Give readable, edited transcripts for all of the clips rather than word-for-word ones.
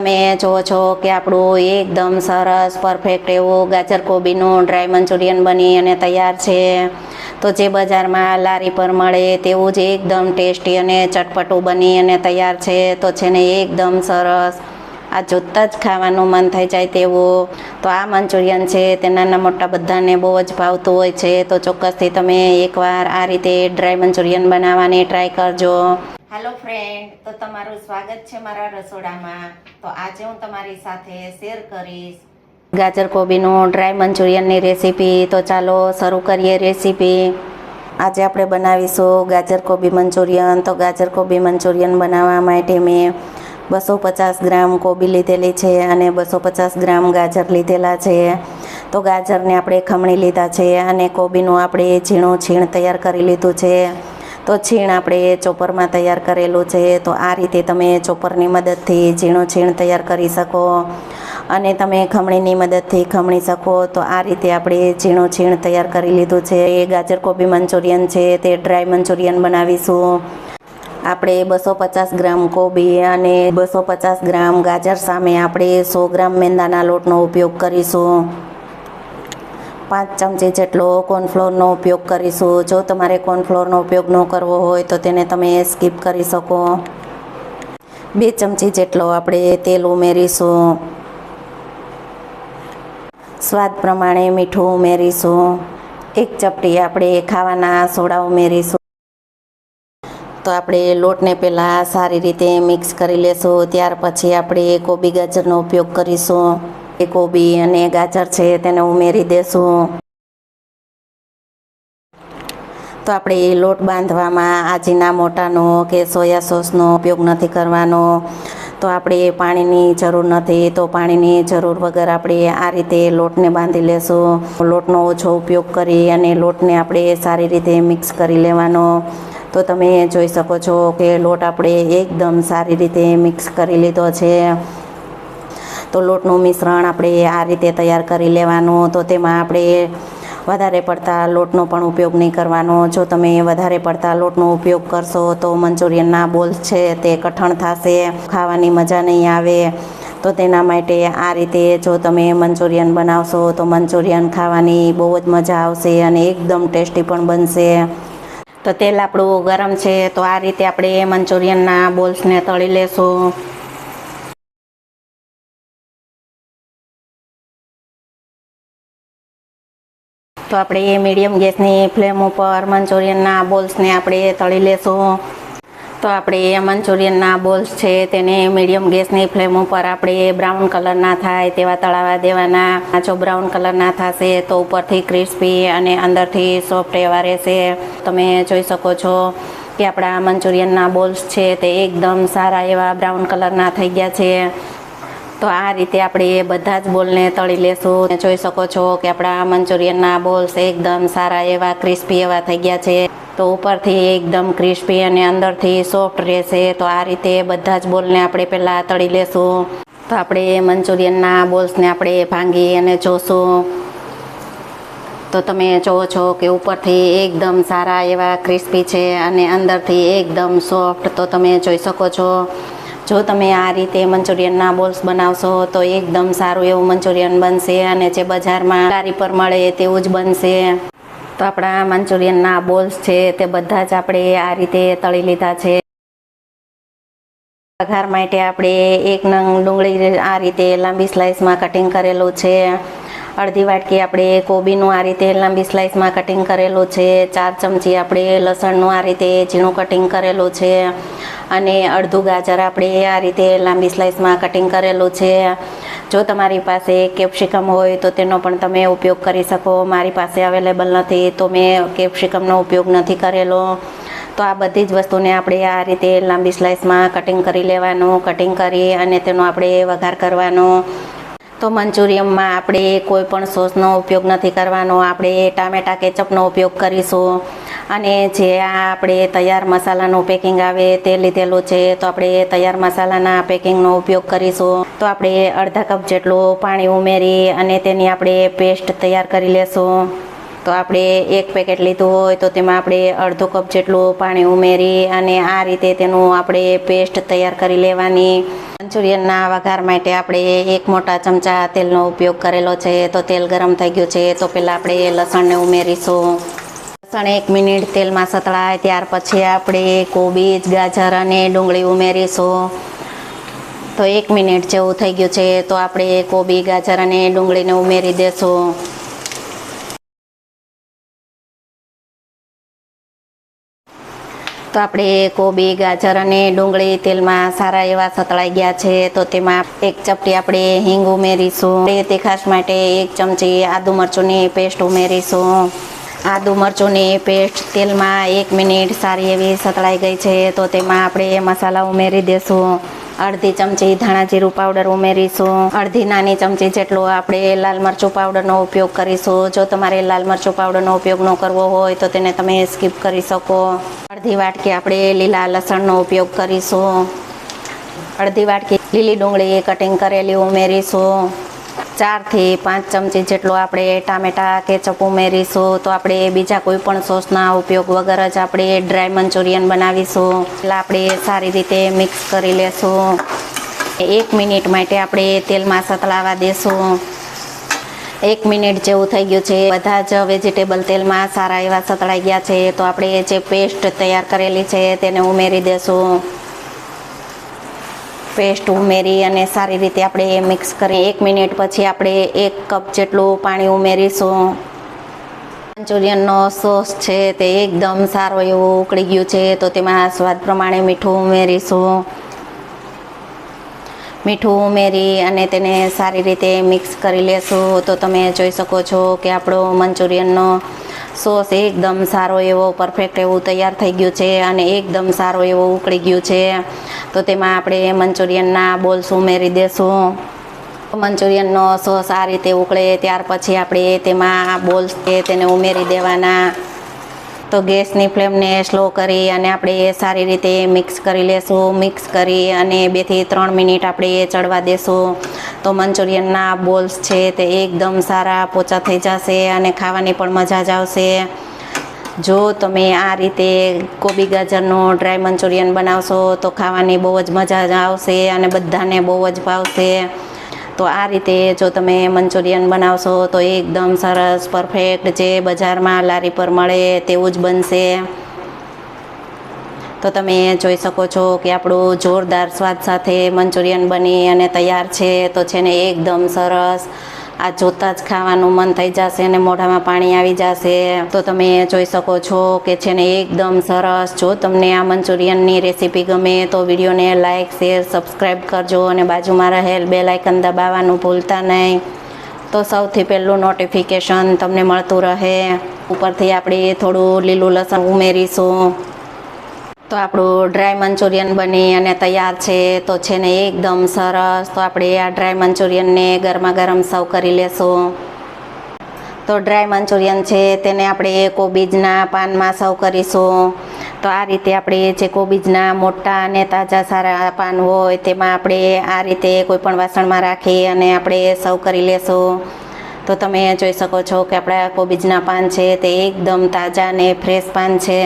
તમે જુઓ છો કે આપણું એકદમ સરસ પરફેક્ટ એવું ગાજર કોબીનું ડ્રાય મંચુરિયન બની અને તૈયાર છે। તો જે બજારમાં લારી પર મળે તેવું જ એકદમ ટેસ્ટી અને ચટપટું બની અને તૈયાર છે। તો છે ને એકદમ સરસ, આ જોતાં જ ખાવાનું મન થઈ જાય તેવું તો આ મંચુરિયન છે તે નાના મોટા બધાને બહુ જ ભાવતું હોય છે। તો ચોક્કસથી તમે એકવાર આ રીતે ડ્રાય મંચુરિયન બનાવવાની ટ્રાય કરજો। હેલો ફ્રેન્ડ, તો તમારું સ્વાગત છે મારા રસોડામાં। તો આજે હું તમારી સાથે શેર કરીશ ગાજર કોબીનું ડ્રાય મંચુરિયનની રેસીપી। તો ચાલો શરૂ કરીએ રેસીપી। આજે આપણે બનાવીશું ગાજર કોબી મંચુરિયન। તો ગાજર કોબી મંચુરિયન બનાવવા માટે મેં 250 ગ્રામ કોબી લીધેલી છે અને 250 ગ્રામ ગાજર લીધેલા છે। તો ગાજરને આપણે ખમણી લીધા છે અને કોબીનું આપણે ઝીણું છીણ તૈયાર કરી લીધું છે। તો છીણ આપણે ચોપરમાં તૈયાર કરેલું છે। તો આ રીતે તમે ચોપરની મદદથી ઝીણું છીણ તૈયાર કરી શકો અને તમે ખમણીની મદદથી ખમણી શકો। તો આ રીતે આપણે ઝીણું છીણ તૈયાર કરી લીધું છે। એ ગાજર કોબી મંચુરિયન છે તે ડ્રાય મંચુરિયન બનાવીશું। આપણે 250 ગ્રામ કોબી અને 250 ગ્રામ ગાજર સામે આપણે 100 ગ્રામ મેંદાના લોટનો ઉપયોગ કરીશું। 5 ચમચી જેટલો કોર્નફ્લોરનો ઉપયોગ કરીશું। જો તમારે કોર્નફ્લોરનો ઉપયોગ ન કરવો હોય તો તેને તમે સ્કીપ કરી શકો। 2 ચમચી જેટલો આપણે તેલ ઉમેરીશું। સ્વાદ પ્રમાણે મીઠું ઉમેરીશું। 1 ચપટી આપણે ખાવાના સોડા ઉમેરીશું। તો આપણે લોટને પહેલાં સારી રીતે મિક્સ કરી લેશું, ત્યાર પછી આપણે કોબી ગાજરનો ઉપયોગ કરીશું। એ કોબી અને ગાજર છે તેને ઉમેરી દેશું। તો આપણે લોટ બાંધવામાં આજીના મોટાનો કે સોયા સોસનો ઉપયોગ નથી કરવાનો। તો આપણે પાણીની જરૂર નથી, તો પાણીની જરૂર વગર આપણે આ રીતે લોટને બાંધી લેશું। લોટનો ઓછો ઉપયોગ કરી અને લોટને આપણે સારી રીતે મિક્સ કરી લેવાનો। તો તમે જોઈ શકો છો કે લોટ આપણે એકદમ સારી રીતે મિક્સ કરી લીધો છે। તો લોટનું મિશ્રણ આપણે આ રીતે તૈયાર કરી લેવાનું। તો તેમાં આપણે વધારે પડતા લોટનો પણ ઉપયોગ નહીં કરવાનો। જો તમે વધારે પડતા લોટનો ઉપયોગ કરશો તો મંચુરિયનના બોલ્સ છે તે કઠણ થશે, ખાવાની મજા નહીં આવે। તો તેના માટે આ રીતે જો તમે મંચુરિયન બનાવશો તો મંચુરિયન ખાવાની બહુ જ મજા આવશે અને એકદમ ટેસ્ટી પણ બનશે। તો તેલ આપણું ગરમ છે, તો આ રીતે આપણે મંચુરિયનના બોલ્સને તળી લેશું। તો આપણે મીડિયમ ગેસની ફ્લેમ ઉપર મંચુરિયનના બોલ્સને આપણે તળી લેશું। તો આપણે મંચુરિયનના બોલ્સ છે તેને મીડિયમ ગેસની ફ્લેમ ઉપર આપણે બ્રાઉન કલર ના થાય તેવા તળાવા દેવાના। જો બ્રાઉન કલર ના થશે તો ઉપરથી ક્રિસ્પી અને અંદરથી સોફ્ટ એવા રહેશે। તમે જોઈ શકો છો કે આપણા મંચુરિયનના બોલ્સ છે તે એકદમ સારા એવા બ્રાઉન કલરના થઈ ગયા છે। તો આ રીતે આપણે બધા જ બોલને તળી લેશું। જોઈ શકો છો કે આપણા મંચુરિયનના બોલ્સ એકદમ સારા એવા ક્રિસ્પી એવા થઈ ગયા છે। તો ઉપરથી એકદમ ક્રિસ્પી અને અંદરથી સોફ્ટ રહેશે। તો આ રીતે બધા જ બોલને આપણે પહેલાં તળી લેશું। તો આપણે મંચુરિયનના બોલ્સને આપણે ભાંગી અને જોશું। તો તમે જુઓ છો કે ઉપરથી એકદમ સારા એવા ક્રિસ્પી છે અને અંદરથી એકદમ સોફ્ટ। તો તમે જોઈ શકો છો, જો તમે આ રીતે મંચુરિયનના બોલ્સ બનાવશો તો એકદમ સારું એવું મંચુરિયન બનશે અને જે બજારમાં લારી પર મળે તેવું જ બનશે। તો આપણા મંચુરિયનના બોલ્સ છે તે બધા જ આપણે આ રીતે તળી લીધા છે। વઘાર માટે આપણે 1 નંગ ડુંગળી આ રીતે લાંબી સ્લાઇસમાં કટિંગ કરેલું છે। અડધી વાટકી આપણે કોબીનું આ રીતે લાંબી સ્લાઇસમાં કટિંગ કરેલું છે। 4 ચમચી આપણે લસણનું આ રીતે ઝીણું કટિંગ કરેલું છે અને અડધું ગાજર આપણે આ રીતે લાંબી સ્લાઇસમાં કટિંગ કરેલું છે। જો તમારી પાસે કેપ્સિકમ હોય તો તેનો પણ તમે ઉપયોગ કરી શકો। મારી પાસે અવેલેબલ નથી તો મેં કેપ્સિકમનો ઉપયોગ નથી કરેલો। તો આ બધી જ વસ્તુને આપણે આ રીતે લાંબી સ્લાઇસમાં કટિંગ કરી લેવાનું। કટિંગ કરી અને તેનો આપણે વઘાર કરવાનો। તો મંચુરિયનમાં આપણે કોઈ પણ સોસનો ઉપયોગ નથી કરવાનો, આપણે ટામેટા કેચઅપનો ઉપયોગ કરીશું। અને જે આ આપણે તૈયાર મસાલાનું પેકિંગ આવે તે લીધેલું છે, તો આપણે તૈયાર મસાલાના પેકિંગનો ઉપયોગ કરીશું। તો આપણે અડધા કપ જેટલું પાણી ઉમેરી અને તેની આપણે પેસ્ટ તૈયાર કરી લેશું। તો આપણે 1 પેકેટ લીધું હોય તો તેમાં આપણે અડધો કપ જેટલું પાણી ઉમેરી અને આ રીતે તેનું આપણે પેસ્ટ તૈયાર કરી લેવાની। મંચુરિયનના વઘાર માટે આપણે 1 મોટા ચમચા તેલનો ઉપયોગ કરેલો છે. તો તેલ ગરમ થઈ ગયું છે, તો પહેલાં આપણે લસણને ઉમેરીશું. લસણ 1 મિનિટ તેલમાં સતળાય ત્યાર પછી આપણે કોબીજ, ગાજર અને ડુંગળી ઉમેરીશું. તો 1 મિનિટ જેવું થઈ ગયું છે, તો આપણે કોબી, ગાજર અને ડુંગળીને ઉમેરી દેશું. તો આપણે કોબી, ગાજર અને ડુંગળી તેલમાં સારા એવા સતળાઈ ગયા છે. તો તેમાં 1 ચપટી આપણે હિંગ ઉમેરીશું. તીખાશ માટે 1 ચમચી આદુ મરચુંની પેસ્ટ ઉમેરીશું. આદુ મરચુંની પેસ્ટ તેલમાં 1 મિનિટ સારી એવી સતળાઈ ગઈ છે. તો તેમાં આપણે મસાલા ઉમેરી દેશું. અડધી ચમચી ધાણા જીરું પાવડર ઉમેરીશું. અડધી નાની ચમચી જેટલો આપણે લાલ મરચું પાવડરનો ઉપયોગ કરીશું. જો તમારે લાલ મરચું પાવડરનો ઉપયોગ ન કરવો હોય તો તેને તમે સ્કીપ કરી શકો. અડધી વાટકી આપણે લીલા લસણનો ઉપયોગ કરીશું. અડધી વાટકી લીલી ડુંગળી કટિંગ કરેલી ઉમેરીશું. 4 થી 5 ચમચી જેટલો આપણે ટામેટા કેચઅપ ઉમેરીશું. તો આપણે બીજા કોઈ પણ સોસના ઉપયોગ વગર જ આપણે ડ્રાય મંચુરિયન બનાવીશું. એટલે આપણે સારી રીતે મિક્સ કરી લેશું. 1 મિનિટ માટે આપણે તેલમાં સતળાવા દેશું. 1 મિનિટ જેવું થઈ ગયું છે. બધા જ વેજીટેબલ તેલમાં સારા એવા સતળાઈ ગયા છે. તો આપણે જે પેસ્ટ તૈયાર કરેલી છે તેને ઉમેરી દેશું. પેસ્ટ ઉમેરી અને સારી રીતે આપણે મિક્સ કરી 1 મિનિટ પછી આપણે 1 કપ જેટલું પાણી ઉમેરીશું. મંચુરિયનનો સોસ છે તે એકદમ સારો એવો ઉકળી ગયું છે. તો તેમાં સ્વાદ પ્રમાણે મીઠું ઉમેરીશું. મીઠું ઉમેરી અને તેને સારી રીતે મિક્સ કરી લેશું. તો તમે જોઈ શકો છો કે આપણો મંચુરિયનનો સોસ એકદમ સારો એવો પરફેક્ટ એવું તૈયાર થઈ ગયું છે અને એકદમ સારો એવો ઉકળી ગયું છે. તો તેમાં આપણે મંચુરિયનના બોલ્સ ઉમેરી દેશું. મંચુરિયનનો સોસ આ રીતે ઉકળે ત્યાર પછી આપણે તેમાં બોલ્સ છે તેને ઉમેરી દેવાના. તો ગેસની ફ્લેમને સ્લો કરી અને આપણે સારી રીતે મિક્સ કરી લેશું. મિક્સ કરી અને 2 થી 3 મિનિટ આપણે ચડવા દેશું. તો મંચુરિયનના બોલ્સ છે તે એકદમ સારા પોચા થઈ જશે અને ખાવાની પણ મજા જ આવશે. જો તમે આ રીતે કોબી ગાજરનું ડ્રાય મંચુરિયન બનાવશો તો ખાવાની બહુ જ મજા જ આવશે અને બધાને બહુ જ ભાવશે. તો આ રીતે જો તમે મંચુરિયન બનાવશો તો એકદમ સરસ પરફેક્ટ જે બજારમાં લારી પર મળે તેવું જ બનશે. તો તમે જોઈ શકો છો કે આપણું જોરદાર સ્વાદ સાથે મંચુરિયન બની અને તૈયાર છે. તો છે ને એકદમ સરસ, આ જોતાં જ ખાવાનું મન થઈ જશે અને મોઢામાં પાણી આવી જશે. તો તમે જોઈ શકો છો કે છે ને એકદમ સરસ. જો તમને આ મંચુરિયનની રેસીપી ગમે તો વિડીયોને લાઇક, શેર, સબસ્ક્રાઈબ કરજો અને બાજુમાં રહેલ બેલ આઇકન દબાવવાનું ભૂલતા નહીં. તો સૌથી પહેલું નોટિફિકેશન તમને મળતું રહે. ઉપરથી આપણે થોડું લીલું લસણ ઉમેરીશું. તો આપણું ડ્રાય મંચુરિયન બની અને તૈયાર છે. તો છે ને એકદમ સરસ. તો આપણે આ ડ્રાય મંચુરિયનને ગરમા ગરમ સર્વ કરી લેશું. તો ડ્રાય મંચુરિયન છે તેને આપણે કોબીજના પાનમાં સર્વ કરીશું. તો આ રીતે આપણે જે કોબીજના મોટા અને તાજા સારા પાન હોય તેમાં આપણે આ રીતે કોઈ પણ વાસણમાં રાખી અને આપણે સર્વ કરી લેશું. તો તમે જોઈ શકો છો કે આપણા કોબીજના પાન છે તે એકદમ તાજા અને ફ્રેશ પાન છે.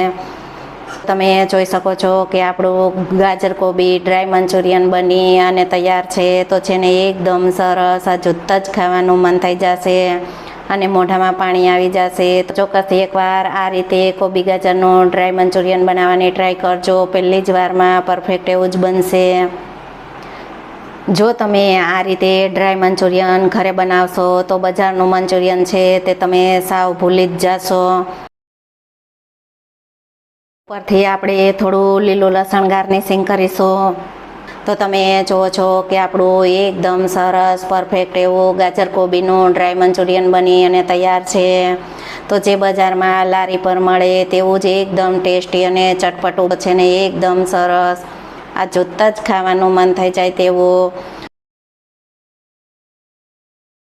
તમે જોઈ શકો છો કે આપણું ગાજર કોબી ડ્રાય મંચુરિયન બની અને તૈયાર છે. તો છે ને એકદમ સરસ, આ જોતાં જ ખાવાનું મન થઈ જશે અને મોઢામાં પાણી આવી જશે. તો ચોક્કસથી એકવાર આ રીતે કોબી ગાજરનું ડ્રાય મંચુરિયન બનાવવાની ટ્રાય કરજો. પહેલી જ વારમાં પરફેક્ટ એવું જ બનશે. જો તમે આ રીતે ડ્રાય મંચુરિયન ઘરે બનાવશો તો બજારનું મંચુરિયન છે તે તમે સાવ ભૂલી જ જશો. ઉપરથી આપણે થોડું લીલું લસણ ગાર્નિશિંગ કરીશું. તો તમે જુઓ છો કે આપણું એકદમ સરસ પરફેક્ટ એવું ગાજર કોબીનું ડ્રાય મંચુરિયન બની અને તૈયાર છે. તો જે બજારમાં લારી પર મળે તેવું જ એકદમ ટેસ્ટી અને ચટપટું છે ને એકદમ સરસ, આ જોતાં જ ખાવાનું મન થઈ જાય તેવું